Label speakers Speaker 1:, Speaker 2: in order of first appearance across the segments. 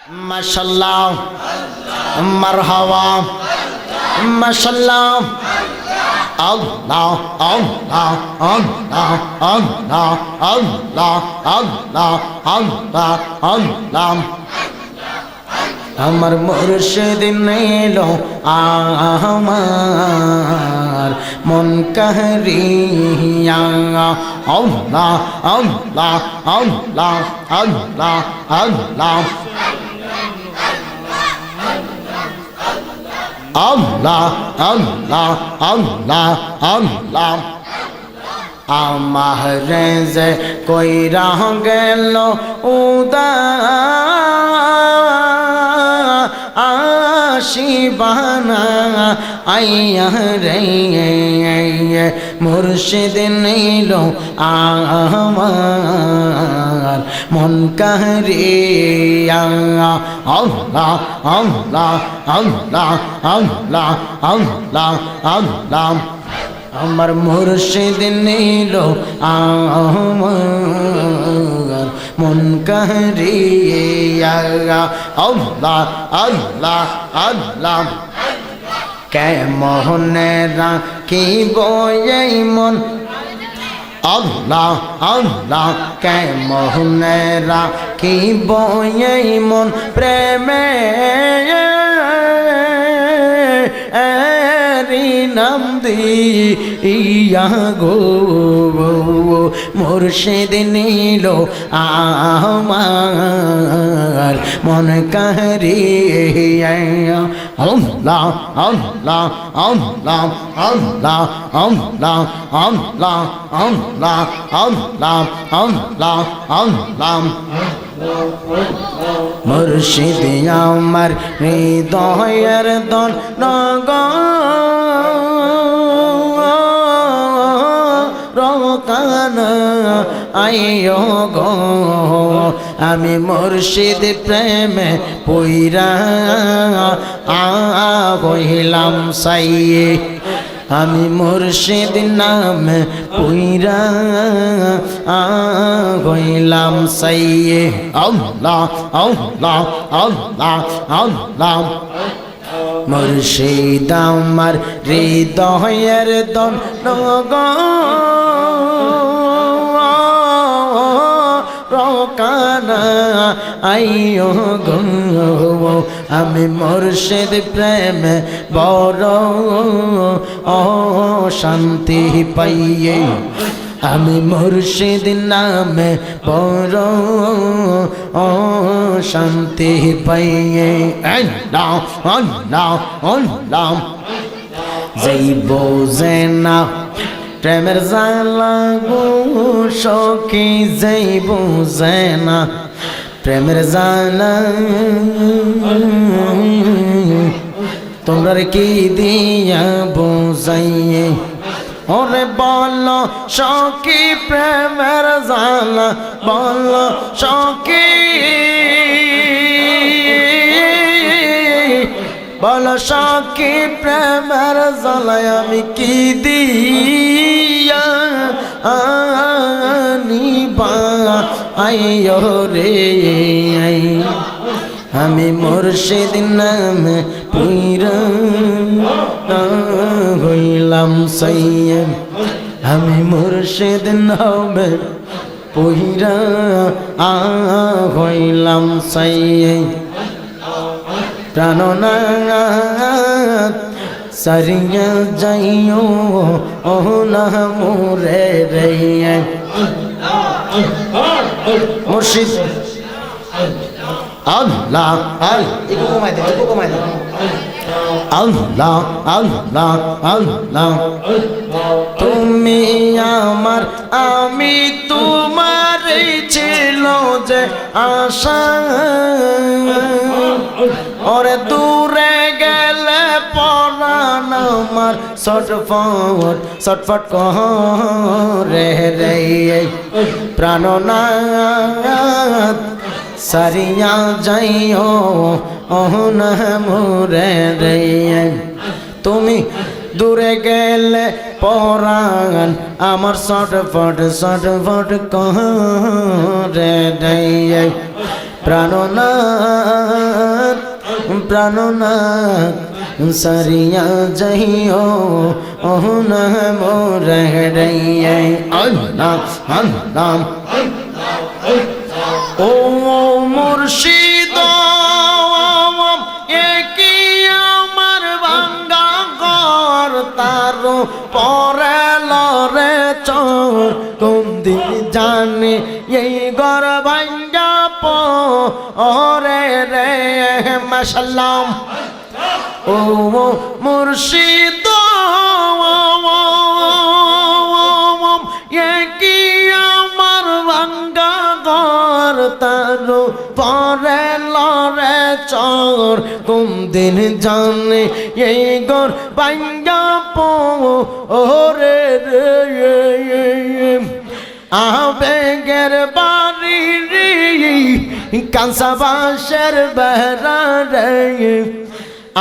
Speaker 1: মাশাআল্লাহ মারহাবা মাশাআল্লাহ আল্লাহ আল্লাহ আল্লাহ আল্লাহ আল্লাহ আল্লাহ আল্লাহ আল্লাহ আমার মুর্শিদ নিলো আমার মন কাহরিয়া আল্লাহ আল্লাহ আল্লাহ আল্লাহ আল্লাহ আল্লাহ আল্লাহ আল্লাহ আল্লাহ আমার যে কইরা গেল আশিবানা আইয়া রে মুর্শিদ নিল আমার মন কাহরিয়া আল্লাহ আল্লাহ আল্লাহ আল্লাহ আল্লাহ আল্লাহ আমার মুর্শিদ নিল আমার মন কাহরিয়া আল্লাহ আল্লাহ আল্লাহ কেমন রাখিব এই মন আল্লাহ আল্লাহ কেমন রাখিব এই মন প্রেমে নাম দিয়া গো মুর্শিদ নিল আমার মন কাহরিয়া আল্লাহ আল্লাহ আল্লাহ আল্লাহ আল্লাহ আল্লাহ আল্লাহ আল্লাহ আল্লাহ আল্লাহ মুর্শিদ আমার হৃদয়ের দন রকানা আইও গো আমি মুর্শিদ প্রেমে পইরা হইলাম সাইয়ে আমি মুর্শিদ নামে পইরা হইলাম সাইয়ে আল্লাহ আল্লাহ আল্লাহ আল্লাহ মুর্শিদ আমার হৃদয়ের দন রকানা আইও গো আমি মুর্শিদ প্রেমে বড় শান্তি পাইয়ে আমি মুর্শিদ নামে বড় শান্তি পাইয়ে আল্লাহ আল্লাহ আল্লাহ যাইব জেনা প্রেমের জালা গো সখী যাইব জেনা প্রেমের জালা তোমরা কি দিয়া বোঝাইয়ে ওরে বল সখী প্রেমের জালা বল সখী বল সখী প্রেমের জালায় আমি কি দিয়া আনিবা আইয়ো রে আমি মুর্শিদ নামে পুইরা হইলাম সাইয়ে আমি মুর্শিদ নামে পুইরা হইলাম সাইয়ে প্রাণনাথ সারিয়া যাইও ও না মোরে রে মুর্শিদ আল্লাহ আল্লাহ আল্লাহ আল্লাহ তুমি আমার আমি তোমার ছিল যে আশা ওরে দূরে গেলে পরাণ আমার ছটফট ছটফট করে রে প্রাণনাথ সারিয়া যাইও না মোরে রে তুমি দূরে গেলে পরাণ আমার ছটফট ছটফট করে রে প্রাণনাথ প্রাণনাথ সারিয়া যাইও না মোরে রে আল্লাহ আল্লাহ ও মুর্শিদ একি আমার ভাঙ্গা ঘর তার পরে লরে চোর কোন দিন জানে এই ঘর ভাঙ্গা পরে রে মাশাআল্লাহ ও মুর্শিদ একি আমার ভাঙ্গা ঘর তার পরে লরে চোর কোন দিন জানে এই ঘর ভাঙ্গা পরে রে আবেগের বাড়ি রে কাঁচা বাঁশের বেড়া রে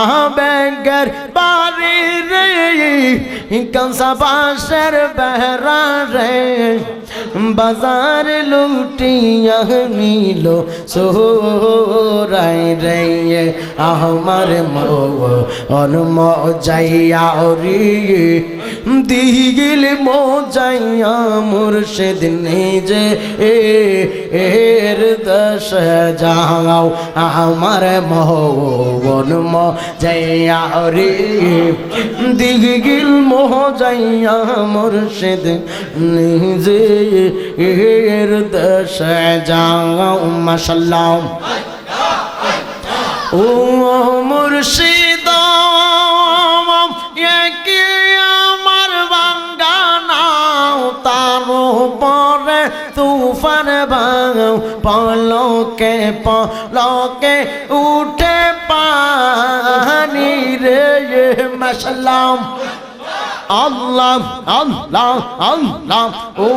Speaker 1: আবেগের বাড়ি রে কাঁচা বাঁশের বেড়া রে বাজার লুটিয়া নিল সোরাই রে আমার মন যাইয়া রে দিগিল যাইয়া মুর্শিদ নিজে এর দশ যাও আমার মন যাইয়া রে দিগিল যাইয়া মুর্শিদ নিজে এর দশ যাও মাশাআল্লাহ ও মুর্শিদ একে আমার ভাঙ্গা নাও তার পরে তুফান ভাঙাও পলকে পলকে উঠে পানি রে মাশাআল্লাহ আল্লাহ আল্লাহ আল্লাহ ও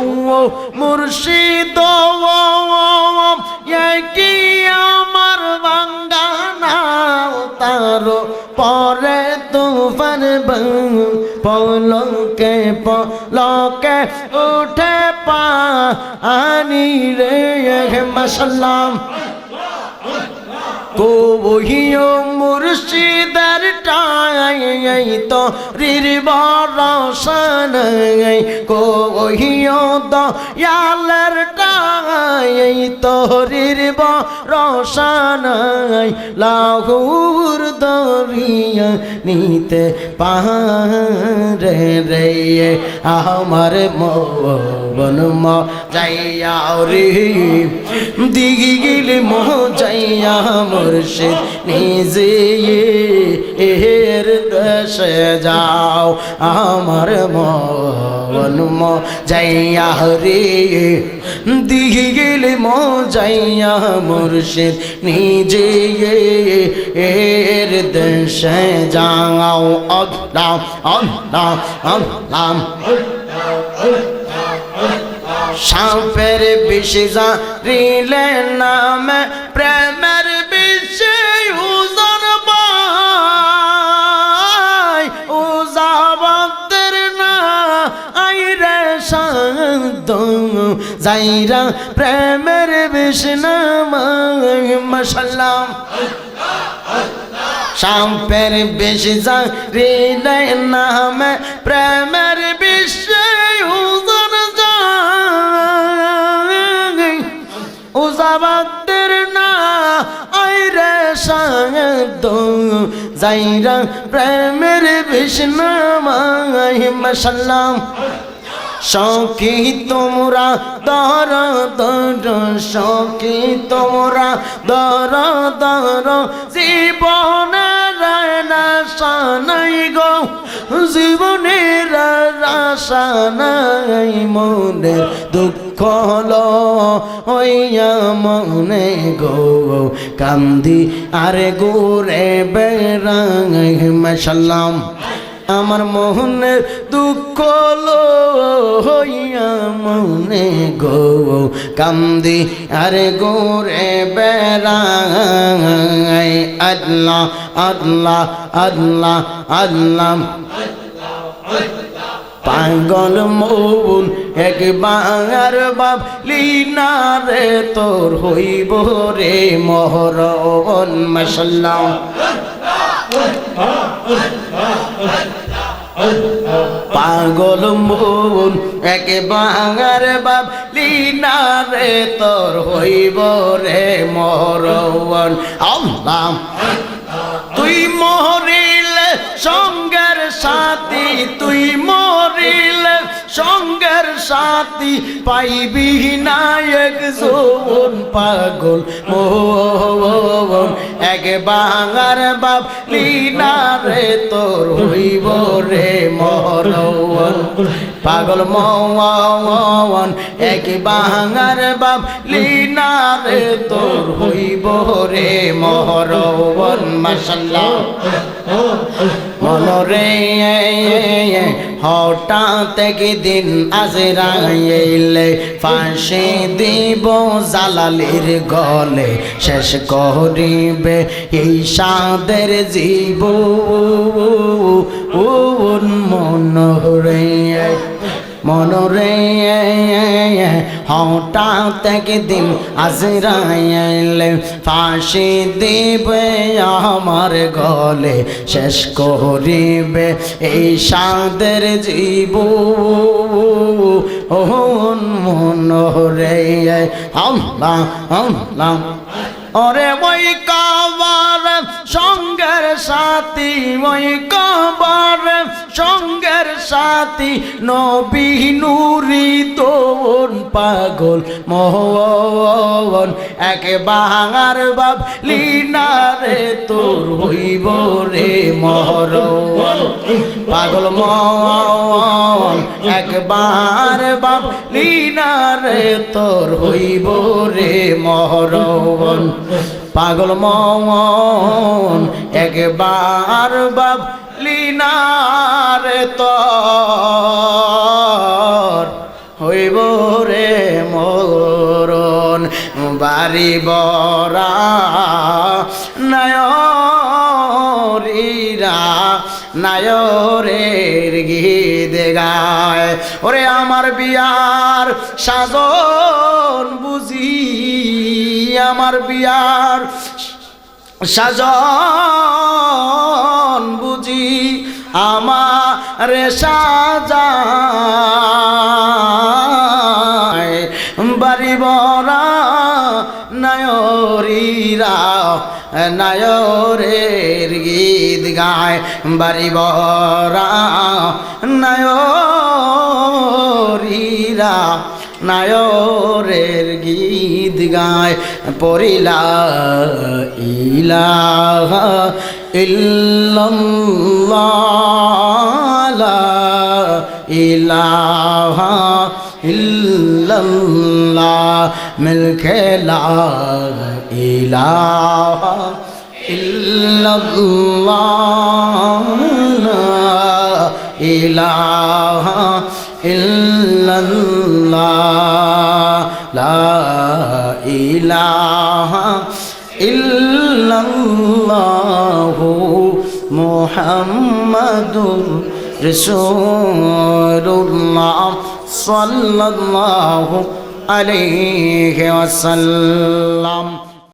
Speaker 1: মুর্শিদ একি আমার ভাঙ্গা নাও তার পরে তুফান পলকে পলকে উঠে পানি রে মাশাআল্লাহ কহিও মুর্শিদের টাই তো রিরবরসান কহিও দয়ালের টাই তো রিরবরসান লাহুর দরিয়া নিতে পারে রে আমার মন যাইয়া রে দিগিল যাইয়া মুর্শিদ নিজে এর দেশে যাও আমার মন যাইয়া রে দিগিল যাইয়া মুর্শিদ নিজে এর দেশে যাও আল্লাহ আল্লাহ আল্লাহ সাপের বিষ জারিলে নামে প্রেমের বিষে উজন বাই উজাবতের না আইরে শান্ত যাইরা প্রেমের বিষ নামাই মাশাআল্লাহ সাপের বিষ জারিলে নামে প্রেমের বিষে উজন উজাবাতের না আইরে শান্ত যাইরা প্রেমের বিষ্ণামাই মাশাআল্লাহ শৌকি তোমরা দর দর শৌকি তোমরা দর দর জীবনের আশা নাই গো জীবনের আশা নাই মনের দুঃখ হইয়া মনে গো কান্দি আরে গোরে বেড়াই মাশাআল্লাহ আমার মোহনের দুঃখ হইয়া মনে গো কান্দি আরে গোরে বেড়াই আল্লাহ আল্লাহ আল্লাহ আল্লাহ পাগল মন একবার ভাবলি না রে তোর হইব রে মহরণ মাশাআল্লাহ পাগল মন একবার ভাবলি না রে তোর হইব রে মরণ আল্লাহ তুই মরিলে সঙ্গের সাথী তুই মরিলে সঙ্গের সাথী পাইবি না একজন পাগল মন একবার ভাবলি না রে তোর হইব রে মরণ পাগল মন একবার ভাবলি না রে তোর হইব রে মরণ মাশাআল্লাহ মনরে হঠাৎ একদিন আজরাইলে ফাঁসি দিব জালালির গলে শেষ করিবে এই সাদের জীবন মনরে মনরে হঠাৎ একদিন আজরাইলে ফাঁসি দিবে আমার গলে শেষ করিবে এই সাদের জীবন মনরে আল্লাহ আল্লাহ ওরে ওই কাবার সঙ্গের সাথী ওই কাবার সঙ্গের সাথী নবী নুরি তোন পাগল মোহন একবার ভাবলি না রে তোর হইব রে মরণ পাগল মোহন একবার ভাবলি না রে তোর হইব রে মরণ পাগল মন একবার ভাবলি না রে তোর হইব রে মরণ বাড়ি বরা নায়রীরা নায়রের গীত গায় ওরে আমার বিয়ার সাজন বুঝি আমার বিয়ার সাজন বুঝি আমার সাজায় বাড়ি বরা নায়রীরা নায়রের গীত গায় বাড়ি বরা নায়রীরা নায়রের গীত গায় পড়িলা ইলাহা ইল্লাল্লাহ লা ইলাহা ইল্লাল্লাহ মিলকে লা ইলাহা ইল্লাল্লাহ লা ইলাহা ইল্লাল্লাহ লা ইলাহা ইল্লাল্লাহু মুহাম্মাদুর রাসূলুল্লাহ সাল্লাল্লাহু আলাইহি ওয়াসাল্লাম।